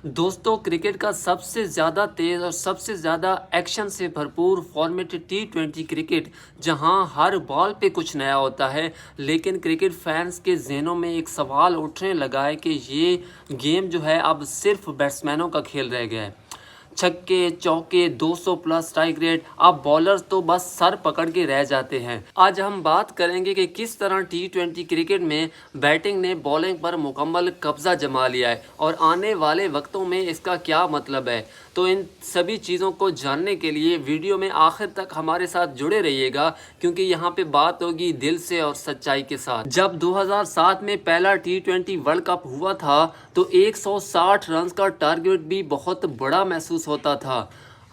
दोस्तों, क्रिकेट का सबसे ज़्यादा तेज़ और सबसे ज़्यादा एक्शन से भरपूर फॉर्मेट T20 क्रिकेट, जहां हर बॉल पे कुछ नया होता है। लेकिन क्रिकेट फैंस के जहनों में एक सवाल उठने लगा है कि ये गेम जो है अब सिर्फ बैट्समैनों का खेल रह गया है। छक्के चौके 200 प्लस स्ट्राइक रेट, अब बॉलर्स तो बस सर पकड़ के रह जाते हैं। आज हम बात करेंगे कि किस तरह T20 क्रिकेट में बैटिंग ने बॉलिंग पर मुकम्मल कब्जा जमा लिया है और आने वाले वक्तों में इसका क्या मतलब है। तो इन सभी चीज़ों को जानने के लिए वीडियो में आखिर तक हमारे साथ जुड़े रहिएगा, क्योंकि यहाँ पे बात होगी दिल से और सच्चाई के साथ। जब 2007 में पहला T20 वर्ल्ड कप हुआ था तो 160 रन का टारगेट भी बहुत बड़ा महसूस होता था।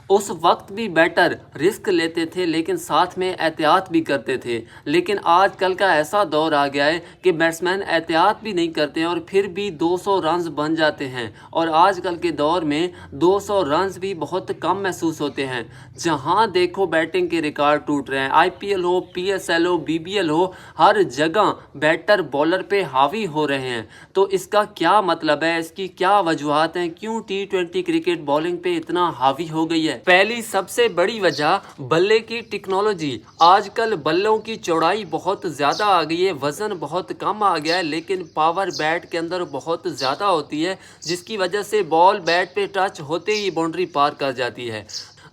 उस वक्त भी बैटर रिस्क लेते थे लेकिन साथ में एहतियात भी करते थे। लेकिन आजकल का ऐसा दौर आ गया है कि बैट्समैन एहतियात भी नहीं करते हैं और फिर भी 200 रन्स बन जाते हैं। और आजकल के दौर में 200 रन्स भी बहुत कम महसूस होते हैं। जहां देखो बैटिंग के रिकॉर्ड टूट रहे हैं। IPL हो, PSL हो, BBL हो, हर जगह बैटर बॉलर पे हावी हो रहे हैं। तो इसका क्या मतलब है, इसकी क्या वजूहत हैं, क्यों T20 क्रिकेट बॉलिंग पे इतना हावी हो गई है। पहली सबसे बड़ी वजह बल्ले की टेक्नोलॉजी। आजकल बल्लों की चौड़ाई बहुत ज़्यादा आ गई है, वज़न बहुत कम आ गया है, लेकिन पावर बैट के अंदर बहुत ज़्यादा होती है, जिसकी वजह से बॉल बैट पे टच होते ही बाउंड्री पार कर जाती है।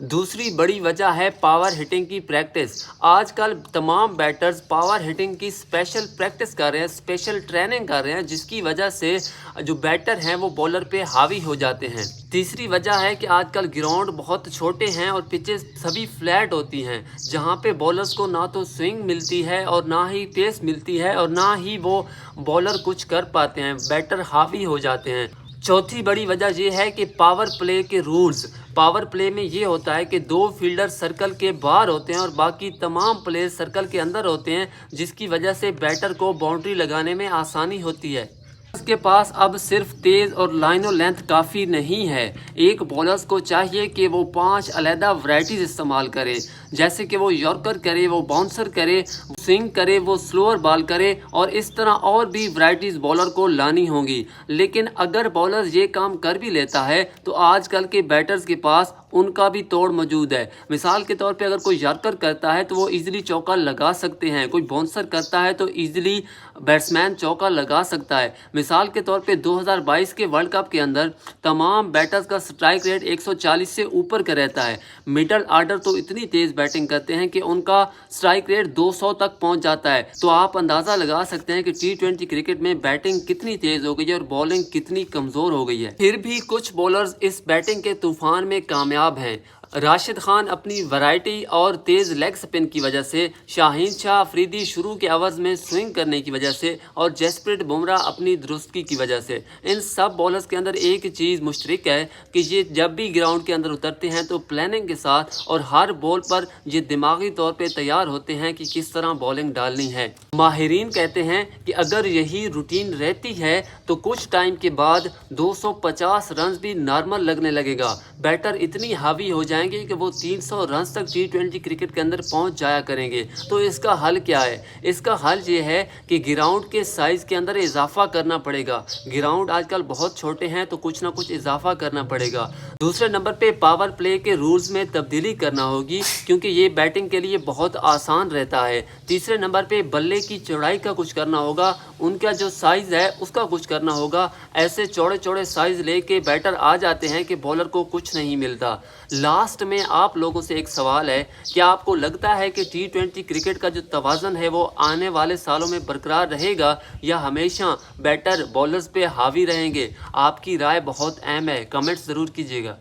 दूसरी बड़ी वजह है पावर हिटिंग की प्रैक्टिस। आजकल तमाम बैटर्स पावर हिटिंग की स्पेशल प्रैक्टिस कर रहे हैं, स्पेशल ट्रेनिंग कर रहे हैं, जिसकी वजह से जो बैटर हैं वो बॉलर पे हावी हो जाते हैं। तीसरी वजह है कि आजकल ग्राउंड बहुत छोटे हैं और पिचेस सभी फ्लैट होती हैं, जहां पे बॉलर्स को ना तो स्विंग मिलती है और ना ही पेस मिलती है और ना ही वो बॉलर कुछ कर पाते हैं, बैटर हावी हो जाते हैं। चौथी बड़ी वजह यह है कि पावर प्ले के रूल्स। पावर प्ले में ये होता है कि 2 फील्डर सर्कल के बाहर होते हैं और बाकी तमाम प्लेयर सर्कल के अंदर होते हैं, जिसकी वजह से बैटर को बाउंड्री लगाने में आसानी होती है। उसके पास अब सिर्फ तेज़ और लाइनों लेंथ काफ़ी नहीं है। एक बॉलर्स को चाहिए कि वो 5 अलहदा वैरायटीज़ इस्तेमाल करे, जैसे कि वो यॉर्कर करे, वो बाउंसर करे, स्विंग करे, वो स्लोअर बॉल करे, और इस तरह और भी वैरायटीज़ बॉलर को लानी होंगी। लेकिन अगर बॉलर ये काम कर भी लेता है तो आजकल के बैटर्स के पास उनका भी तोड़ मौजूद है। मिसाल के तौर पे अगर कोई यॉर्कर करता है तो वो इजीली चौका लगा सकते हैं, कोई बाउंसर करता है तो इजीली बैट्समैन चौका लगा सकता है। मिसाल के तौर पे 2022 के वर्ल्ड कप के अंदर तमाम बैटर्स का स्ट्राइक रेट 140 से ऊपर का रहता है। मिडल आर्डर तो इतनी तेज़ बैटिंग करते हैं कि उनका स्ट्राइक रेट 200 तक पहुंच जाता है। तो आप अंदाज़ा लगा सकते हैं कि T20 क्रिकेट में बैटिंग कितनी तेज़ हो गई है और बॉलिंग कितनी कमज़ोर हो गई है। फिर भी कुछ बॉलर्स इस बैटिंग के तूफान में कामयाब हैं। राशिद खान अपनी वैरायटी और तेज़ लेग स्पिन की वजह से, शाहीन शाह अफरीदी शुरू के ओवर्स में स्विंग करने की वजह से, और जसप्रीत बुमराह अपनी दुरुस्ती की वजह से। इन सब बॉलर्स के अंदर एक चीज़ मुश्तरक है कि ये जब भी ग्राउंड के अंदर उतरते हैं तो प्लानिंग के साथ और हर बॉल पर ये दिमागी तौर पर तैयार होते हैं कि किस तरह बॉलिंग डालनी है। माहिरीन कहते हैं कि अगर यही रूटीन रहती है तो कुछ टाइम के बाद 250 रन भी नॉर्मल लगने लगेगा। बैटर इतनी हावी हो जाएंगे कि वो 300 रन तक T20 क्रिकेट के अंदर पहुंच जाया करेंगे। तो इसका हल क्या है? इसका हल ये है कि ग्राउंड के साइज़ के अंदर इजाफा करना पड़ेगा। ग्राउंड आजकल बहुत छोटे हैं तो कुछ ना कुछ इजाफा करना पड़ेगा। दूसरे नंबर पे पावर प्ले के रूल्स में तब्दीली करना होगी, क्योंकि ये बैटिंग के लिए बहुत आसान रहता है। तीसरे नंबर पे बल्ले की चौड़ाई का कुछ करना होगा, उनका जो साइज़ है उसका कुछ करना होगा। ऐसे चौड़े चौड़े साइज़ लेके बैटर आ जाते हैं कि बॉलर को कुछ नहीं मिलता। लास्ट में आप लोगों से एक सवाल है, क्या आपको लगता है कि T20 क्रिकेट का जो तवाज़न है वो आने वाले सालों में बरकरार रहेगा या हमेशा बैटर बॉलर्स पे हावी रहेंगे? आपकी राय बहुत अहम है, कमेंट्स ज़रूर कीजिएगा।